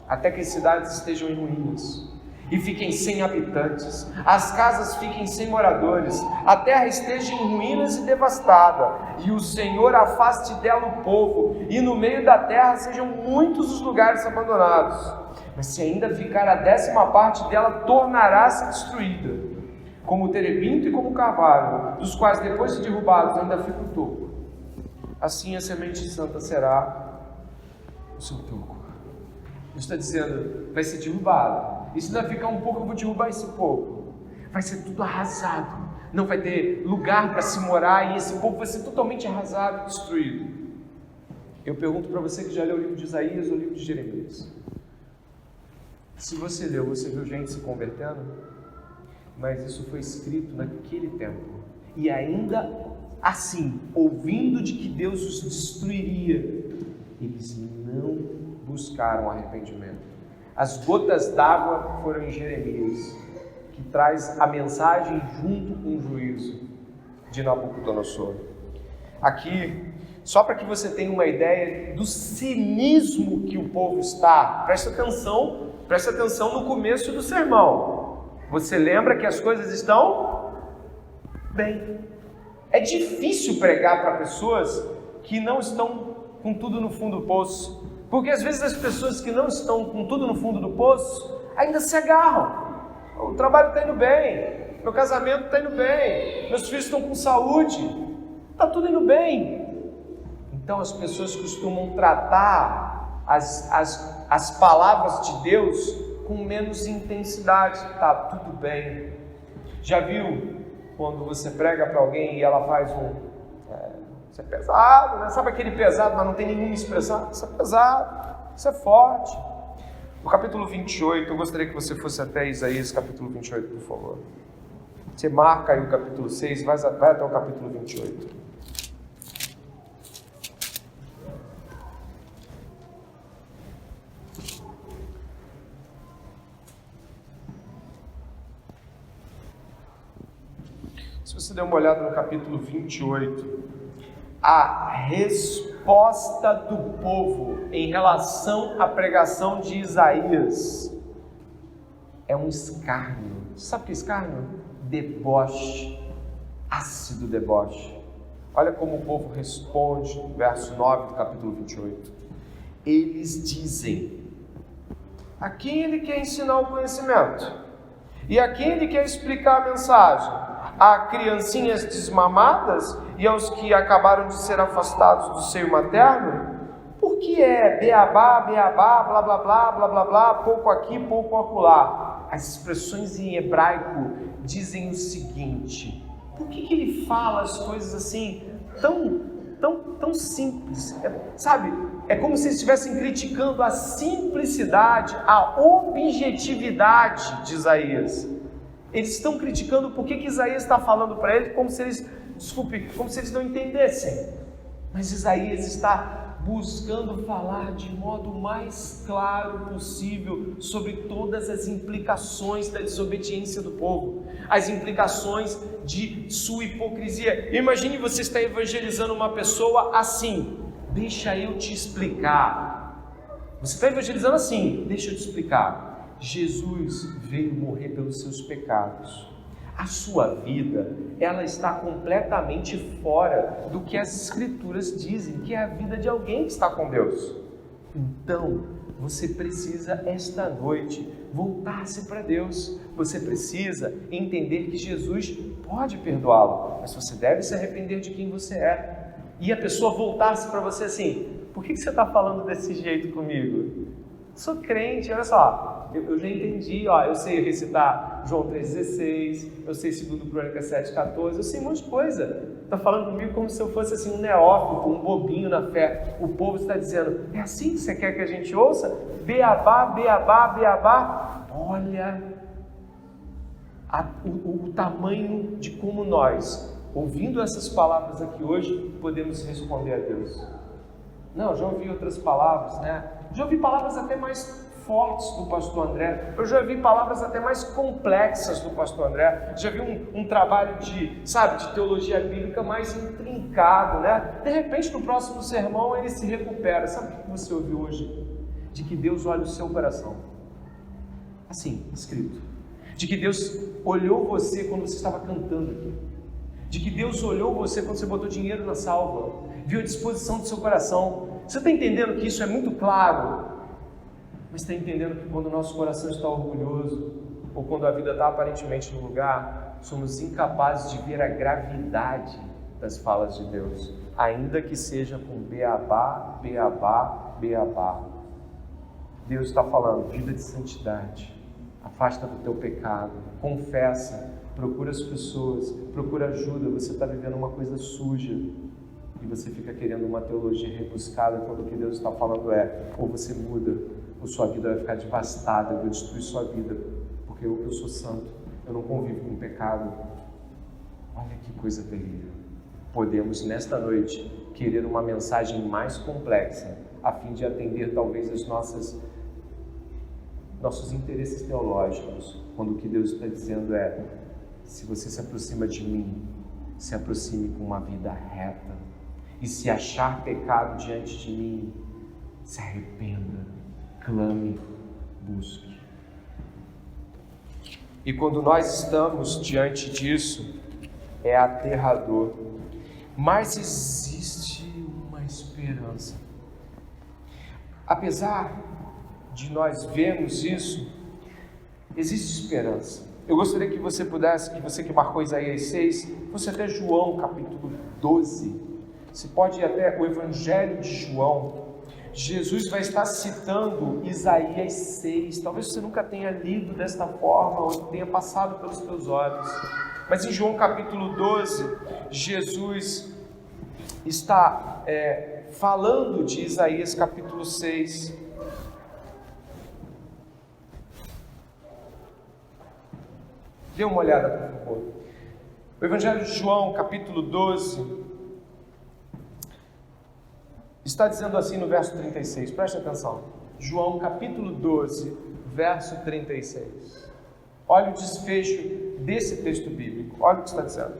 até que as cidades estejam em ruínas, e fiquem sem habitantes, as casas fiquem sem moradores, a terra esteja em ruínas e devastada, e o Senhor afaste dela o povo, e no meio da terra sejam muitos os lugares abandonados. Mas se ainda ficar a 10ª parte dela, tornará-se destruída, como o terebinto e como o carvalho, dos quais depois de derrubados ainda fica o toco. Assim a semente santa será o seu toco. Deus está dizendo, vai ser derrubado. E se ainda ficar um pouco, eu vou derrubar esse pouco. Vai ser tudo arrasado. Não vai ter lugar para se morar, e esse povo vai ser totalmente arrasado e destruído. Eu pergunto para você que já leu o livro de Isaías ou o livro de Jeremias. Se você leu, você viu gente se convertendo? Mas isso foi escrito naquele tempo. E ainda assim, ouvindo de que Deus os destruiria, eles não buscaram arrependimento. As gotas d'água foram em Jeremias, que traz a mensagem junto com o juízo de Nabucodonosor. Aqui, só para que você tenha uma ideia do cinismo que o povo está, presta atenção no começo do sermão. Você lembra que as coisas estão bem. É difícil pregar para pessoas que não estão com tudo no fundo do poço, porque às vezes as pessoas que não estão com tudo no fundo do poço ainda se agarram. O trabalho está indo bem, meu casamento está indo bem, meus filhos estão com saúde, está tudo indo bem. Então as pessoas costumam tratar as palavras de Deus com menos intensidade. Está tudo bem. Já viu quando você prega para alguém e ela faz isso é pesado, né? Sabe aquele pesado, mas não tem nenhuma expressão? Isso é pesado, isso é forte. No capítulo 28, eu gostaria que você fosse até Isaías, capítulo 28, por favor. Você marca aí o capítulo 6, vai até o capítulo 28. Se você der uma olhada no capítulo 28, a resposta do povo em relação à pregação de Isaías é um escárnio. Sabe o que é escárnio? Deboche, ácido deboche. Olha como o povo responde no verso 9 do capítulo 28. Eles dizem: a quem ele quer ensinar o conhecimento? E a quem ele quer explicar a mensagem? A criancinhas desmamadas e aos que acabaram de ser afastados do seio materno? Porque é beabá, beabá, blá blá blá, blá blá blá, pouco aqui, pouco acolá. As expressões em hebraico dizem o seguinte: por que ele fala as coisas assim tão simples? Sabe? É como se eles estivessem criticando a simplicidade, a objetividade de Isaías. Eles estão criticando porque que Isaías está falando para eles, como se eles não entendessem. Mas Isaías está buscando falar de modo mais claro possível sobre todas as implicações da desobediência do povo, as implicações de sua hipocrisia. Imagine você estar evangelizando uma pessoa assim: deixa eu te explicar. Você está evangelizando assim: deixa eu te explicar. Jesus veio morrer pelos seus pecados. A sua vida, ela está completamente fora do que as Escrituras dizem, que é a vida de alguém que está com Deus. Então, você precisa esta noite voltar-se para Deus. Você precisa entender que Jesus pode perdoá-lo, mas você deve se arrepender de quem você é. E a pessoa voltar-se para você assim: por que você está falando desse jeito comigo? Sou crente, olha só, eu já entendi, ó, eu sei recitar João 3,16, eu sei 2 Crônicas 7,14, eu sei um monte de coisa. Está falando comigo como se eu fosse assim um neófito, um bobinho na fé. O povo está dizendo, é assim que você quer que a gente ouça? Beabá, beabá, beabá. Olha o tamanho de como nós, ouvindo essas palavras aqui hoje, podemos responder a Deus. Não, já ouvi outras palavras, né? Já ouvi palavras até mais fortes do pastor André, eu já vi palavras até mais complexas do pastor André, já vi um trabalho de teologia bíblica mais intrincado, né? De repente no próximo sermão ele se recupera. Sabe o que você ouviu hoje? De que Deus olha o seu coração, assim, escrito, de que Deus olhou você quando você estava cantando aqui, de que Deus olhou você quando você botou dinheiro na salva, viu a disposição do seu coração. Você está entendendo que isso é muito claro? Mas está entendendo que quando o nosso coração está orgulhoso, ou quando a vida está aparentemente no lugar, somos incapazes de ver a gravidade das falas de Deus, ainda que seja com beabá, beabá, beabá. Deus está falando, vida de santidade, afasta do teu pecado, confessa, procura as pessoas, procura ajuda. Você está vivendo uma coisa suja e você fica querendo uma teologia rebuscada, quando o que Deus está falando é, ou você muda, ou sua vida vai ficar devastada, eu vou destruir sua vida, porque eu sou santo, eu não convivo com pecado. Olha que coisa terrível. Podemos nesta noite querer uma mensagem mais complexa, a fim de atender talvez as nossos interesses teológicos, quando o que Deus está dizendo é, se você se aproxima de mim, se aproxime com uma vida reta, e se achar pecado diante de mim, se arrependa, clame, busque. E quando nós estamos diante disso, é aterrador, mas existe uma esperança. Apesar de nós vermos isso, existe esperança. Eu gostaria que você pudesse, que você que marcou Isaías 6, fosse até João capítulo 12. Você pode ir até o Evangelho de João. Jesus vai estar citando Isaías 6. Talvez você nunca tenha lido desta forma ou tenha passado pelos teus olhos. Mas em João capítulo 12, Jesus está falando de Isaías capítulo 6. Dê uma olhada, por favor. O Evangelho de João capítulo 12 está dizendo assim no verso 36, preste atenção. João capítulo 12, verso 36. Olha o desfecho desse texto bíblico, olha o que está dizendo.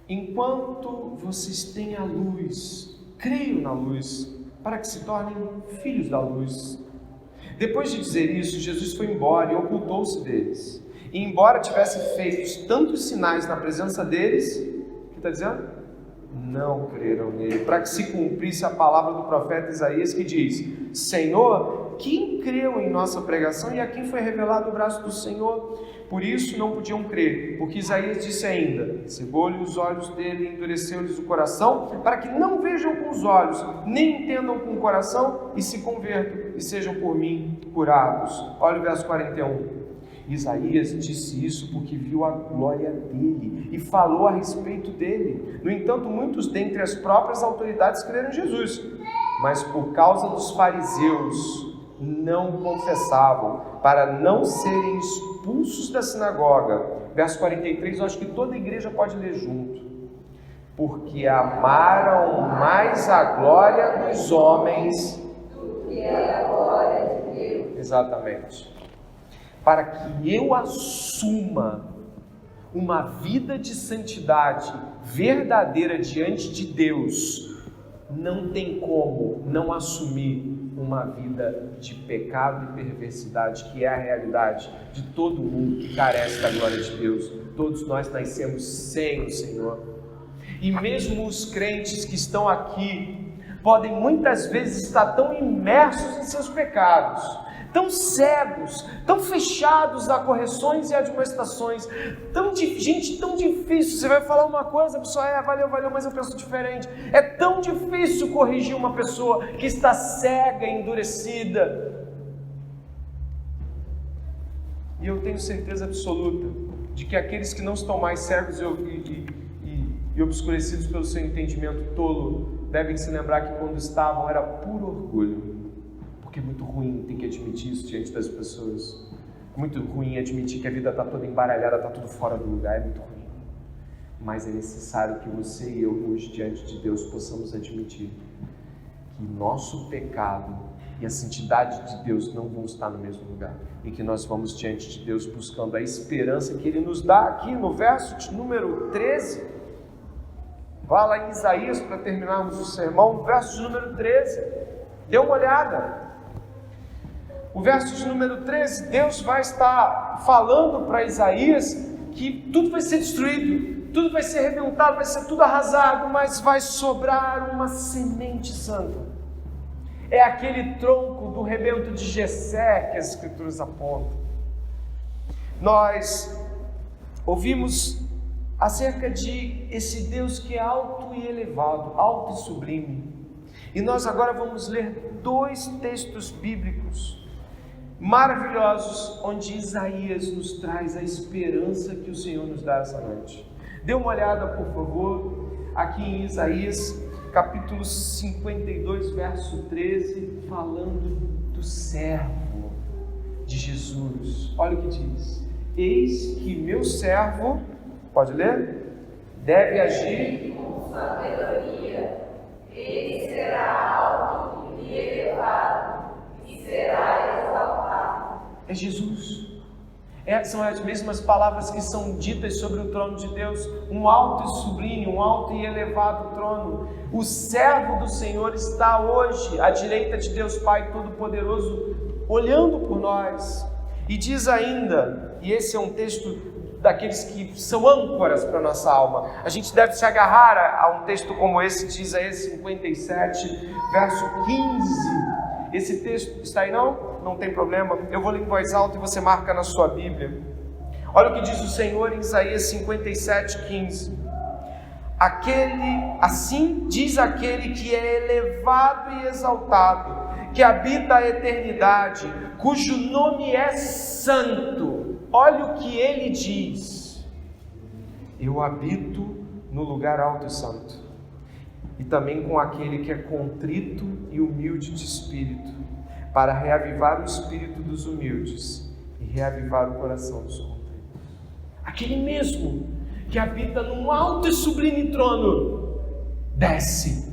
Enquanto vocês têm a luz, creiam na luz, para que se tornem filhos da luz. Depois de dizer isso, Jesus foi embora e ocultou-se deles. E embora tivesse feito tantos sinais na presença deles, o que está dizendo? Não creram nele, para que se cumprisse a palavra do profeta Isaías, que diz: Senhor, quem creu em nossa pregação e a quem foi revelado o braço do Senhor? Por isso não podiam crer, porque Isaías disse ainda: cegou-lhe os olhos dele e endureceu-lhes o coração, para que não vejam com os olhos, nem entendam com o coração, e se convertam e sejam por mim curados. Olha o verso 41. Isaías disse isso porque viu a glória dele e falou a respeito dele. No entanto, muitos dentre as próprias autoridades creram em Jesus, mas por causa dos fariseus não confessavam, para não serem expulsos da sinagoga. Verso 43, eu acho que toda a igreja pode ler junto. Porque amaram mais a glória dos homens do que a glória de Deus. Exatamente. Para que eu assuma uma vida de santidade verdadeira diante de Deus, não tem como não assumir uma vida de pecado e perversidade, que é a realidade de todo mundo que carece da glória de Deus. Todos nós nascemos sem o Senhor. E mesmo os crentes que estão aqui podem muitas vezes estar tão imersos em seus pecados, tão cegos, tão fechados a correções e admoestações, gente tão difícil. Você vai falar uma coisa, a pessoa, valeu, mas eu penso diferente. É tão difícil corrigir uma pessoa que está cega e endurecida. E eu tenho certeza absoluta de que aqueles que não estão mais cegos e obscurecidos pelo seu entendimento tolo, devem se lembrar que quando estavam era puro orgulho. Porque é muito ruim ter que admitir isso diante das pessoas. É muito ruim admitir que a vida está toda embaralhada, está tudo fora do lugar, é muito ruim. Mas é necessário que você e eu hoje diante de Deus possamos admitir que nosso pecado e a santidade de Deus não vão estar no mesmo lugar. E que nós vamos diante de Deus buscando a esperança que Ele nos dá aqui no verso de número 13. Vá lá em Isaías para terminarmos o sermão, no verso de número 13. Dê uma olhada. O verso de número 13, Deus vai estar falando para Isaías que tudo vai ser destruído, tudo vai ser arrebentado, vai ser tudo arrasado, mas vai sobrar uma semente santa. É aquele tronco do rebento de Jessé que as Escrituras apontam. Nós ouvimos acerca de esse Deus que é alto e elevado, alto e sublime. E nós agora vamos ler 2 textos bíblicos maravilhosos, onde Isaías nos traz a esperança que o Senhor nos dá essa noite. Dê uma olhada, por favor, aqui em Isaías, capítulo 52, verso 13, falando do servo de Jesus. Olha o que diz: eis que meu servo, pode ler? Deve agir com sabedoria, ele será alto e elevado, e será exaltado. É Jesus. São as mesmas palavras que são ditas sobre o trono de Deus, um alto e sublime, um alto e elevado trono. O servo do Senhor está hoje à direita de Deus Pai Todo-Poderoso, olhando por nós. E diz ainda, e esse é um texto daqueles que são âncoras para a nossa alma, a gente deve se agarrar a um texto como esse de Isaías 57, verso 15. Esse texto está aí não? Não tem problema, eu vou ler em voz alta e você marca na sua Bíblia. Olha o que diz o Senhor em Isaías 57, 15. Assim diz aquele que é elevado e exaltado, que habita a eternidade, cujo nome é santo. Olha o que ele diz: eu habito no lugar alto e santo, e também com aquele que é contrito e humilde de espírito, para reavivar o espírito dos humildes e reavivar o coração dos contritos. Aquele mesmo que habita num alto e sublime trono, desce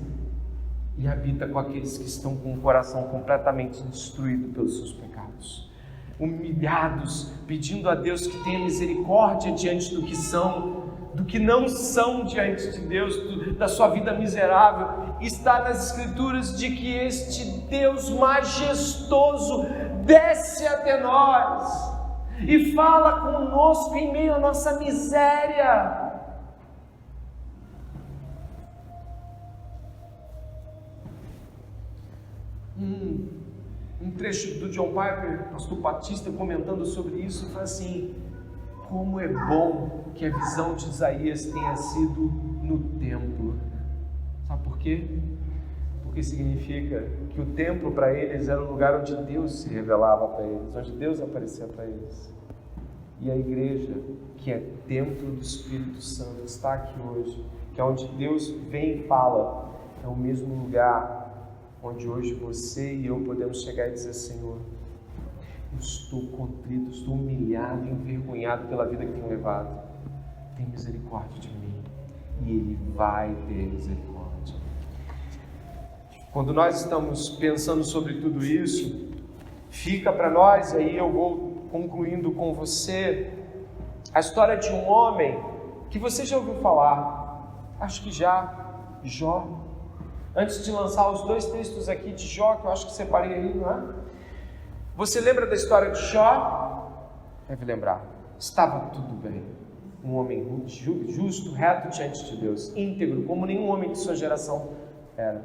e habita com aqueles que estão com o coração completamente destruído pelos seus pecados, humilhados, pedindo a Deus que tenha misericórdia diante do que são, do que não são diante de Deus, da sua vida miserável. Está nas Escrituras de que este Deus majestoso desce até nós e fala conosco em meio à nossa miséria. Um trecho do John Piper, pastor batista, comentando sobre isso, fala assim: como é bom que a visão de Isaías tenha sido no templo. Sabe por quê? Porque significa que o templo para eles era o lugar onde Deus se revelava para eles, onde Deus aparecia para eles. E a igreja, que é templo do Espírito Santo, está aqui hoje, que é onde Deus vem e fala, é o mesmo lugar onde hoje você e eu podemos chegar e dizer: Senhor, eu estou contrito, estou humilhado, envergonhado pela vida que tenho levado. Tem misericórdia de mim. E Ele vai ter misericórdia. Quando nós estamos pensando sobre tudo isso, fica para nós, e aí eu vou concluindo com você, a história de um homem que você já ouviu falar, acho que já, Jó. Antes de lançar os 2 textos aqui de Jó, que eu acho que separei aí, não é? Você lembra da história de Jó? Deve lembrar. Estava tudo bem. Um homem justo, reto diante de Deus, íntegro, como nenhum homem de sua geração era.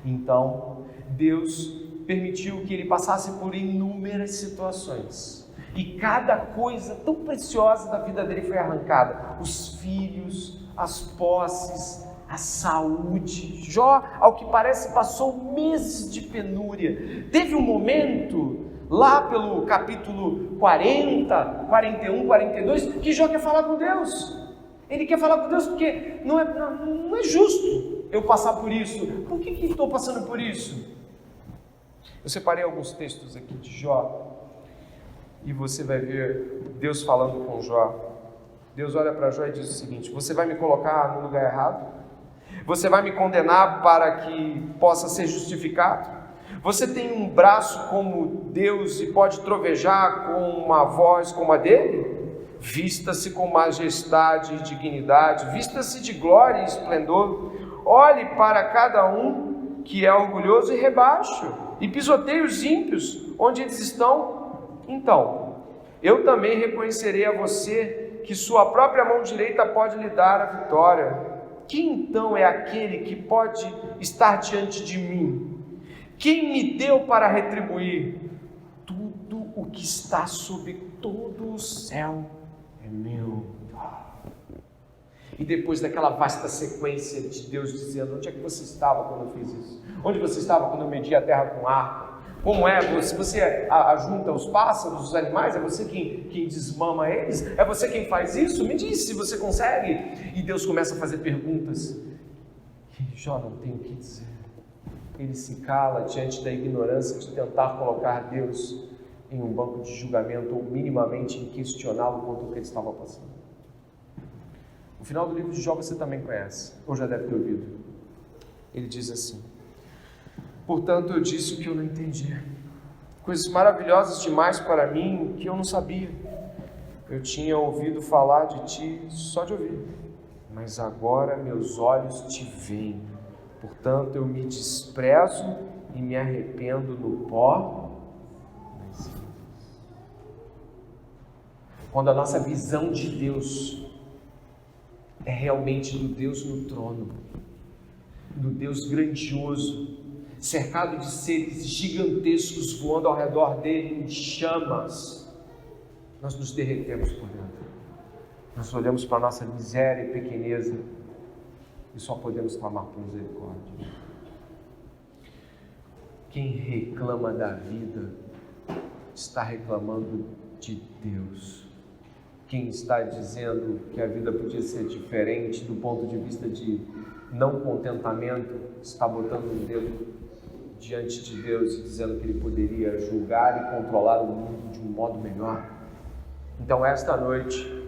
Então, Deus permitiu que ele passasse por inúmeras situações. E cada coisa tão preciosa da vida dele foi arrancada. Os filhos, as posses, a saúde. Jó, ao que parece, passou meses de penúria. Teve um momento, lá pelo capítulo 40, 41, 42, que Jó quer falar com Deus. Ele quer falar com Deus porque não é justo eu passar por isso. Por que estou passando por isso? Eu separei alguns textos aqui de Jó e você vai ver Deus falando com Jó. Deus olha para Jó e diz o seguinte: você vai me colocar no lugar errado? Você vai me condenar para que possa ser justificado? Você tem um braço como Deus e pode trovejar com uma voz como a dele? Vista-se com majestade e dignidade, vista-se de glória e esplendor. Olhe para cada um que é orgulhoso e rebaixe, e pisoteie os ímpios onde eles estão. Então, eu também reconhecerei a você que sua própria mão direita pode lhe dar a vitória. Quem então é aquele que pode estar diante de mim? Quem me deu para retribuir? Tudo o que está sob todo o céu é meu. E depois daquela vasta sequência de Deus dizendo: onde é que você estava quando eu fiz isso? Onde você estava quando eu medi a terra com arco? Como é? Se você ajunta os pássaros, os animais, é você quem desmama eles? É você quem faz isso? Me diz se você consegue. E Deus começa a fazer perguntas. E Jó não tem o que dizer. Ele se cala diante da ignorância de tentar colocar Deus em um banco de julgamento ou minimamente questioná-lo quanto ao que ele estava passando. O final do livro de Jó você também conhece, ou já deve ter ouvido. Ele diz assim: portanto eu disse o que eu não entendia, coisas maravilhosas demais para mim que eu não sabia. Eu tinha ouvido falar de ti só de ouvir, mas agora meus olhos te veem. Portanto eu me desprezo e me arrependo no pó. Quando a nossa visão de Deus é realmente do Deus no trono, do Deus grandioso, cercado de seres gigantescos voando ao redor dele em chamas, nós nos derretemos por dentro. Nós olhamos para a nossa miséria e pequeneza e só podemos clamar por misericórdia. Quem reclama da vida está reclamando de Deus. Quem está dizendo que a vida podia ser diferente do ponto de vista de não contentamento, está botando um dedo diante de Deus e dizendo que ele poderia julgar e controlar o mundo de um modo melhor. Então, esta noite,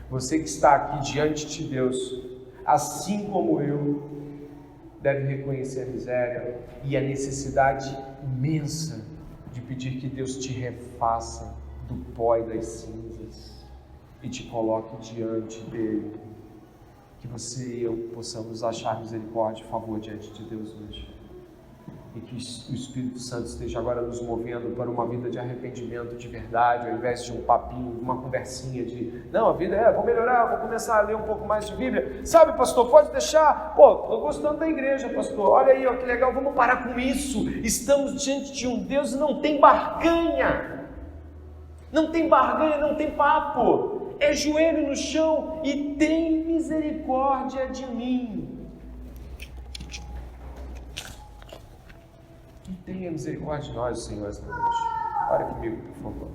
você que está aqui diante de Deus, assim como eu, deve reconhecer a miséria e a necessidade imensa de pedir que Deus te refaça do pó e das cinzas e te coloque diante dele, que você e eu possamos achar misericórdia e favor diante de Deus hoje, e que o Espírito Santo esteja agora nos movendo para uma vida de arrependimento de verdade, ao invés de um papinho, uma conversinha de não, a vida vou melhorar, vou começar a ler um pouco mais de Bíblia, sabe, pastor, pode deixar, estou gostando da igreja, pastor, olha aí, que legal, vamos parar com isso. Estamos diante de um Deus e não tem barganha, não tem papo, é joelho no chão e tem misericórdia de mim. E tenha misericórdia de nós, Senhor, esta noite. Ore comigo, por favor.